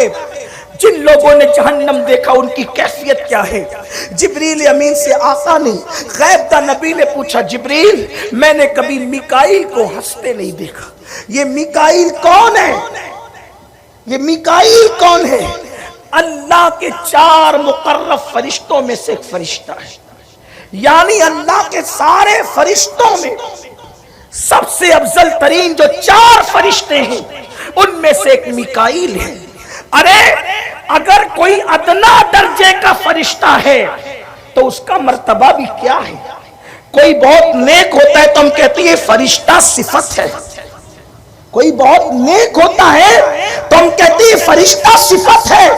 ہے جن لوگوں نے جہنم دیکھا ان کی کیفیت کیا ہے۔ جبریل امین سے آقا نے غیب دا نبی نے پوچھا جبریل میں نے کبھی میکائیل کو ہنستے نہیں دیکھا، یہ میکائیل کون ہے؟ یہ میکائیل کون ہے؟ اللہ کے 4 مقرب فرشتوں میں سے ایک فرشتہ ہے، یعنی اللہ کے سارے فرشتوں میں سب سے افضل ترین جو 4 فرشتے ہیں ان میں سے ایک میکائیل ہے۔ ارے اگر کوئی ادنا درجے کا فرشتہ ہے تو اس کا مرتبہ بھی کیا ہے؟ کوئی بہت نیک ہوتا ہے تو ہم کہتے ہیں یہ فرشتہ صفت ہے، کوئی بہت نیک ہوتا ہے تو ہم کہتے ہیں فرشتہ صفت ہے۔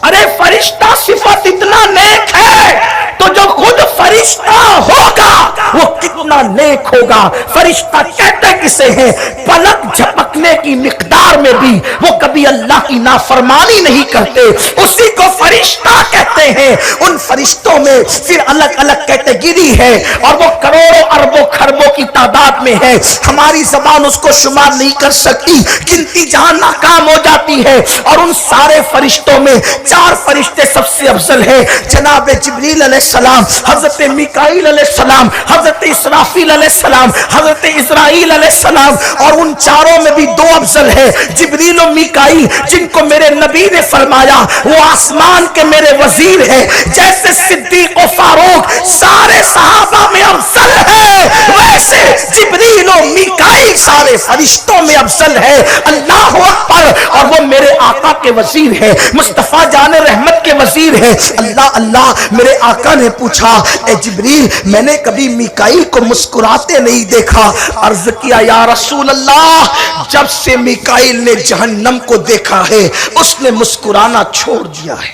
ارے فرشتہ صفت اتنا نیک ہے تو جو خود فرشتہ ہوگا وہ کتنا نیک ہوگا۔ فرشتہ کہتے کسے ہیں؟ پلک جھپکنے کی مقدار میں بھی وہ کبھی اللہ کی نافرمانی نہیں کرتے، اسی کو فرشتہ کہتے ہیں۔ ان فرشتوں میں پھر الگ الگ کیٹیگری ہے اور وہ کروڑوں اربوں خربوں کی تعداد میں ہے، ہماری زبان اس کو شمار نہیں کر سکتی، گنتی جہاں ناکام ہو جاتی ہے۔ اور ان سارے فرشتوں میں 4 فرشتے سب سے افضل ہیں، جناب جبریل علیہ السلام، حضرت میکائیل علیہ السلام، حضرت اسرافیل علیہ السلام، حضرت اسرائیل علیہ السلام، اور ان 4 میں بھی 2 افضل ہیں، جبریل و میکائیل، جن کو میرے نبی نے فرمایا وہ آسمان کے میرے وزیر ہیں۔ جیسے صدیق و فاروق سارے صحابہ میں افضل ہے، ویسے جبریل و میکائیل سارے فرشتوں میں افضل ہے۔ اللہ اکبر! اور وہ میرے آقا کے وزیر ہے، مصطفیٰ جان رحمت کے وزیر ہے۔ اللہ اللہ! میرے آقا نے پوچھا اے جبریل میں نے کبھی میکائیل کو مسکراتے نہیں دیکھا۔ عرض کیا یا رسول اللہ جب سے میکائیل نے جہنم کو دیکھا ہے اس نے مسکرانا چھوڑ دیا ہے،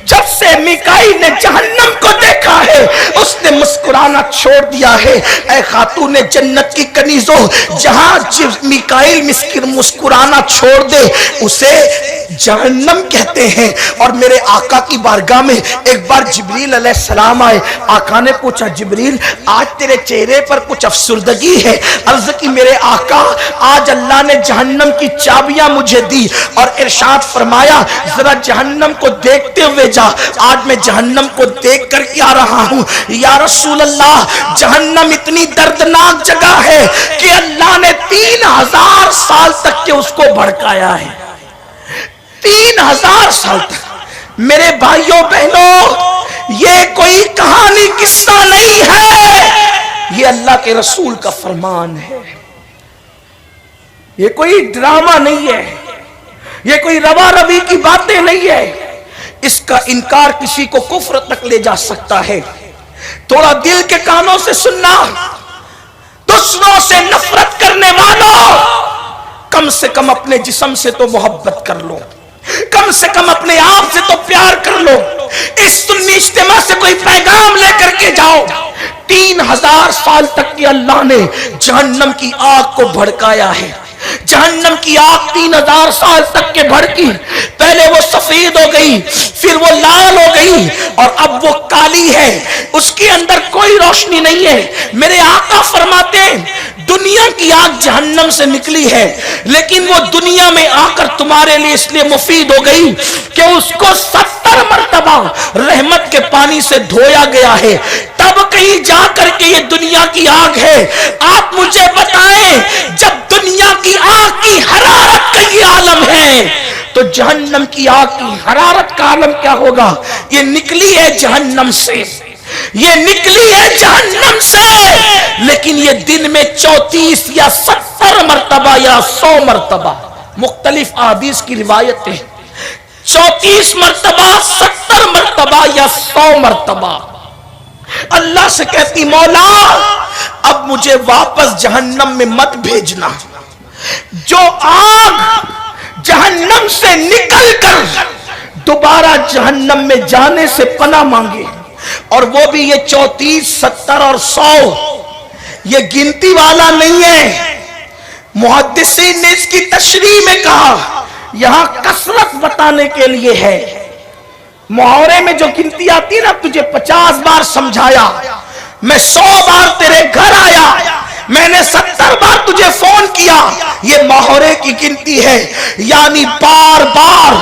جب سے میکائیل نے جہنم کو دیکھا ہے اس نے مسکرانا چھوڑ دیا ہے۔ اے خاتون جنت کی کنیزوں، جہاں میکائیل مسکرانا چھوڑ دے اسے جہنم کہتے ہیں۔ اور میرے آقا کی بارگاہ میں ایک بار جبریل علیہ السلام آئے، آقا نے پوچھا جبریل آج تیرے چہرے پر کچھ افسردگی ہے؟ عرض کی میرے آقا آج اللہ نے جہنم کی چابیاں مجھے دی اور ارشاد فرمایا ذرا جہنم کو دیکھتے ہوئے جا۔ آج میں جہنم کو دیکھ کر کیا رہا ہوں یا رسول اللہ، جہنم اتنی دردناک جگہ ہے کہ اللہ نے 3000 سال تک کے اس کو بھڑکایا ہے، 3000 سال تک۔ میرے بھائیوں بہنوں یہ کوئی کہانی قصہ نہیں ہے، یہ اللہ کے رسول کا فرمان ہے، یہ کوئی ڈرامہ نہیں ہے، یہ کوئی روا روی کی باتیں نہیں ہے۔ اس کا انکار کسی کو کفر تک لے جا سکتا ہے۔ تھوڑا دل کے کانوں سے سننا، دوسروں سے نفرت کرنے والوں کم سے کم اپنے جسم سے تو محبت کر لو، کم سے کم اپنے آپ سے تو پیار کر لو۔ اس سنی اجتماع سے کوئی پیغام لے کر کے جاؤ۔ 3000 سال تک کہ اللہ نے جہنم کی آگ کو بھڑکایا ہے، جہنم کی آگ 3000 سال تک کے بھڑکی، پہلے وہ سفید ہو گئی، پھر وہ لال ہو گئی اور اب وہ کالی ہے، اس کے اندر کوئی روشنی نہیں ہے۔ میرے آقا فرماتے ہیں دنیا کی آگ جہنم سے نکلی ہے لیکن وہ دنیا میں آ کر تمہارے لیے اس لیے مفید ہو گئی کہ اس کو 70 مرتبہ رحمت کے پانی سے دھویا گیا ہے، تب کہیں جا کر کے یہ دنیا کی آگ ہے۔ آپ مجھے بتائیں جب دنیا کی آگ کی حرارت کا یہ عالم ہے تو جہنم کی آگ کی حرارت کا عالم کیا ہوگا؟ یہ نکلی ہے جہنم سے، یہ نکلی ہے جہنم سے، لیکن یہ دن میں 34 یا 70 مرتبہ یا 100 مرتبہ، مختلف احادیث کی روایتیں 34 مرتبہ 70 مرتبہ یا 100 مرتبہ اللہ سے کہتی مولا اب مجھے واپس جہنم میں مت بھیجنا۔ جو آگ جہنم سے نکل کر دوبارہ جہنم میں جانے سے پناہ مانگے، اور وہ بھی یہ 34 70 اور 100 یہ گنتی والا نہیں ہے۔ محدثین نے اس کی تشریح میں کہا یہاں کثرت بتانے کے لیے ہے۔ محاورے میں جو گنتی آتی ہے نا، تجھے 50 بار سمجھایا، میں 100 بار تیرے گھر آیا، میں نے 70 بار تجھے فون کیا، یہ محورے کی گنتی ہے، یعنی بار بار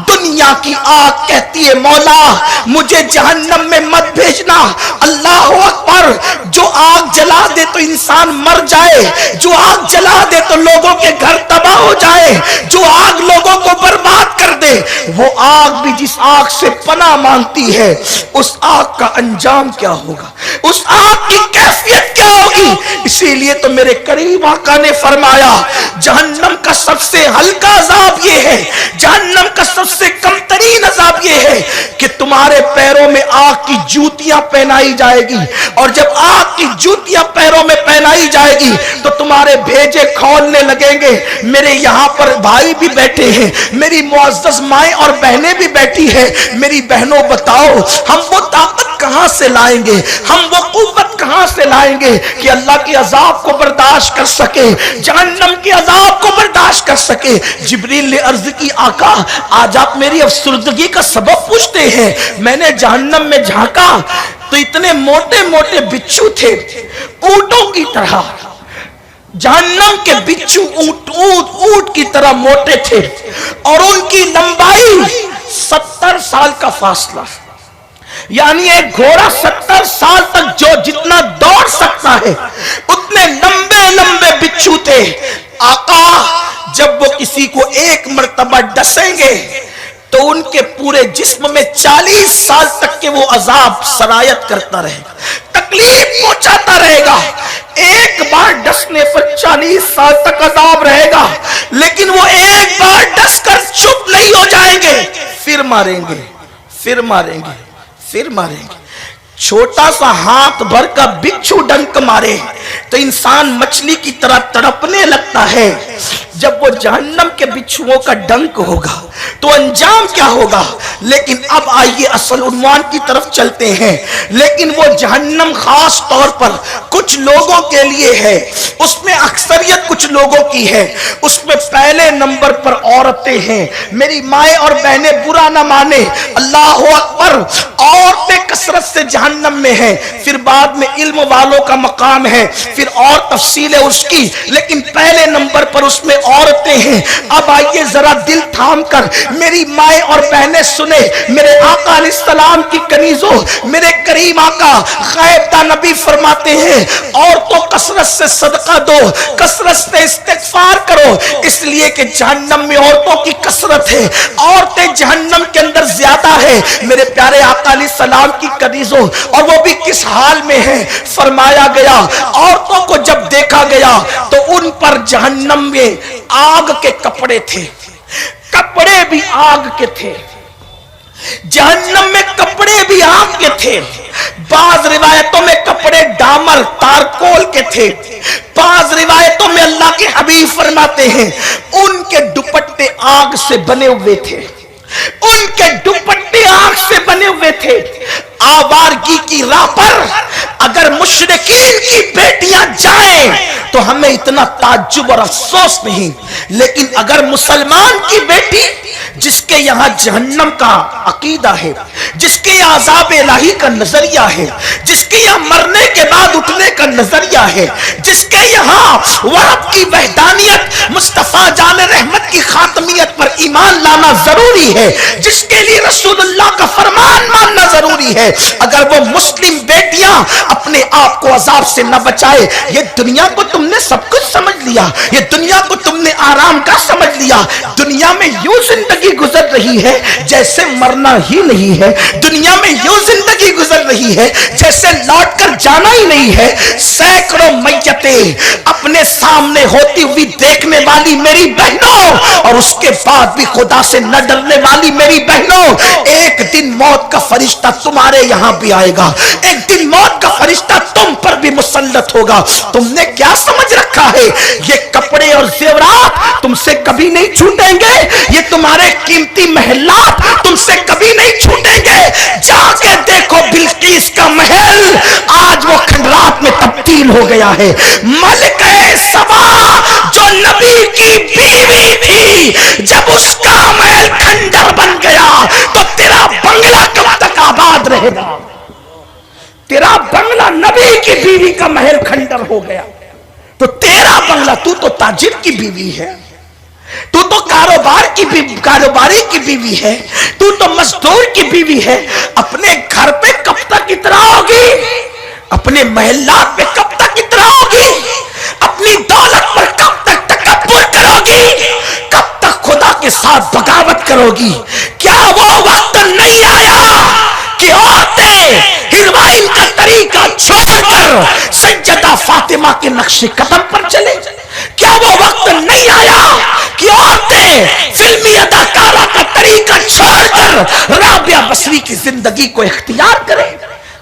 دنیا کی آگ کہتی ہے مولا مجھے جہنم میں مت بھیجنا۔ اللہ اکبر، جو آگ جلا دے تو انسان مر جائے، جو آگ جلا دے تو لوگوں کے گھر تباہ ہو جائے، جو آگ لوگوں کو برباد کر دے، وہ آگ بھی جس آگ سے پناہ مانگتی ہے، اس آگ کا انجام کیا ہوگا، اس آگ کی کیفیت کیا ہوگی۔ اسی لیے تو میرے قریب آقا نے فرمایا جہنم کا سب سے ہلکا عذاب یہ ہے، جہنم کا سب سے کم ترین عذاب یہ ہے کہ تمہارے پیروں میں آگ کی جوتیاں پہنائی جائے گی، اور جب آگ کی جوتیاں پیروں میں پہنائی جائے گی تو تمہارے بھیجے کھولنے لگیں گے۔ میرے یہاں پر بھائی بھی بیٹھے ہیں، میری معزز مائیں اور بہنیں بھی بیٹھی ہیں، میری بہنوں بتاؤ ہم وہ طاقت کہاں سے لائیں گے، ہم وہ قوت کہاں سے لائیں گے کہ اللہ کے عذاب کو برداشت کر سکے، جہنم کے عذاب کو برداشت کر سکے۔ جبریل نے عرض کی آقا آج آپ میری افسردگی کا سبب پوچھتے ہیں۔ میں نے جہنم میں جھانکا تو اتنے موٹے موٹے بچھو تھے اونٹوں کی طرح، جہنم کے بچھو اونٹ کی طرح موٹے تھے، اور ان کی لمبائی 70 سال کا فاصلہ، یعنی ایک گھوڑا 70 سال تک جو جتنا دوڑ سکتا ہے اتنے لمبے لمبے بچھو تھے۔ آقا جب وہ کسی کو ایک مرتبہ ڈسیں گے تو ان کے پورے جسم میں 40 سال تک کے وہ عذاب سرایت کرتا رہے گا، تکلیف پہنچاتا رہے گا۔ ایک بار ڈسنے پر 40 سال تک عذاب رہے گا، لیکن وہ ایک بار ڈس کر چپ نہیں ہو جائیں گے، پھر ماریں گے، پھر ماریں گے، پھر ماریں گے۔ چھوٹا سا ہاتھ بھر کا بچھو ڈنک مارے تو انسان مچھلی کی طرح تڑپنے لگتا ہے۔ جب وہ جہنم کے بچھوؤں کا ڈنک ہوگا تو انجام کیا ہوگا؟ لیکن اب آئیے اصل عنوان کی طرف چلتے ہیں۔ لیکن وہ جہنم خاص طور پر کچھ لوگوں کے لیے ہے، اس میں اکثریت کچھ لوگوں کی ہے۔ اس میں پہلے نمبر پر عورتیں ہیں۔ میری مائیں اور بہنیں برا نہ مانے، اللہ اکبر، عورتیں کثرت سے جہنم میں ہیں، پھر بعد میں علم والوں کا مقام ہے، پھر اور تفصیل ہے اس کی، لیکن پہلے نمبر پر اس میں عورتیں ہیں۔ اب آئیے ذرا دل تھام کر میری مائیں اور بہنیں سنیں، میرے آقا علیہ السلام کی کنیزوں، میرے کریم آقا غیب دا نبی فرماتے ہیں عورتوں کثرت سے صدقہ دو، کثرت سے استغفار کرو، اس لیے کہ جہنم میں عورتوں کی کثرت ہے، عورتیں جہنم کے اندر زیادہ ہے۔ میرے پیارے آقا علیہ السلام کی کنیزوں، اور وہ بھی کس حال میں ہیں؟ فرمایا گیا عورتوں کو جب دیکھا گیا تو ان پر جہنم میں آگ کے کپڑے تھے، کپڑے بھی آگ کے تھے، جہنم میں کپڑے بھی آگ کے تھے۔ بعض روایتوں میں کپڑے ڈامر تارکول کے تھے، بعض روایتوں میں اللہ کے حبیب فرماتے ہیں ان کے دوپٹے آگ سے بنے ہوئے تھے، ان کے دوپٹے آگ سے بنے ہوئے تھے۔ آوارگی کی راہ پر اگر مشرکین کی بیٹیاں جائیں تو ہمیں اتنا تعجب اور افسوس نہیں، لیکن اگر مسلمان کی بیٹی جس کے یہاں جہنم کا عقیدہ ہے، جس کے یہاں عذاب الہی کا نظریہ ہے، جس کے یہاں مرنے کے بعد اٹھنے کا نظریہ ہے، جس کے یہاں رب کی وحدانیت، مصطفیٰ جان رحمت کی خاتمیت پر ایمان لانا ضروری ہے، جس کے لیے رسول اللہ کا فرمان ماننا ضروری ہے، اگر وہ مسلم بیٹیاں اپنے آپ کو عذاب سے نہ بچائے، یہ دنیا کو تم نے سب کچھ سمجھ لیا، یہ دنیا کو تم نے آرام کا سمجھ لیا، دنیا میں یوں زندگی گزر رہی ہے جیسے مرنا ہی نہیں ہے، دنیا میں یوں زندگی گزر رہی ہے جیسے لوٹ کر جانا ہی نہیں ہے۔ سینکڑوں میتیں اپنے سامنے ہوتی ہوئی دیکھنے والی میری بہنوں، اور اس کے بعد بھی خدا سے نہ ڈرنے والی میری بہنوں، ایک دن موت کا فرشتہ تمہارے یہاں بھی آئے گا، ایک دن موت کا فرشتہ تم پر بھی مسلط ہوگا۔ تم نے کیا سمجھ رکھا ہے یہ کپڑے اور زیورات تم سے کبھی نہیں چھوٹیں گے، یہ تمہارے قیمتی محلات تم سے کبھی نہیں چھوٹیں گے۔ جا کے دیکھو بلقیس کا محل آج وہ کھنڈرات میں تبدیل ہو گیا ہے۔ ملکہ سبا جو نبی کی بیوی تھی، جب اس کا محل کھنڈر بن گیا تو تیرا بنگلہ کب تک آباد رہے گا؟ تیرا بنگلہ نبی کی بیوی کا محل کھنڈر ہو گیا۔ تو تیرا بنگلہ، تو تاجر کی بیوی ہے، تو کاروباری کی بیوی ہے، تو مزدور کی بیوی ہے، اپنے گھر پہ کب تک اتنا ہوگی؟ اپنے محلات پہ کب تک اتنا ہوگی؟ اپنی دولت پر کب تک تکبر کرو گی؟ کب تک خدا کے ساتھ بغاوت کرو گی؟ کیا وہ وقت نہیں آیا کہ عورتیں ہیروئن کا طریقہ چھوڑ کر سیدہ فاطمہ کے نقش قدم پر چلے؟ کیا وہ وقت نہیں آیا کہ عورتیں فلمی اداکارہ کا طریقہ چھوڑ کر رابعہ بصری کی زندگی کو اختیار کریں؟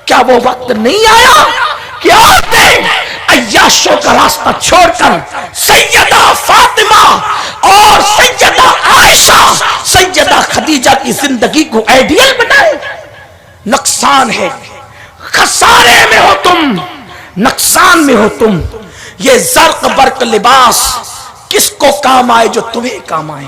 کیا وہ وقت نہیں آیا کہ عورتیں عیاشوں کا راستہ چھوڑ کر سیدہ فاطمہ اور سیدہ عائشہ، سیدہ خدیجہ کی زندگی کو آئیڈیل بنائے؟ نقصان ہے، خسارے میں ہو تم، نقصان میں ہو تم۔ یہ زرق برق لباس کس کو کام آئے جو تمہیں کام آئے؟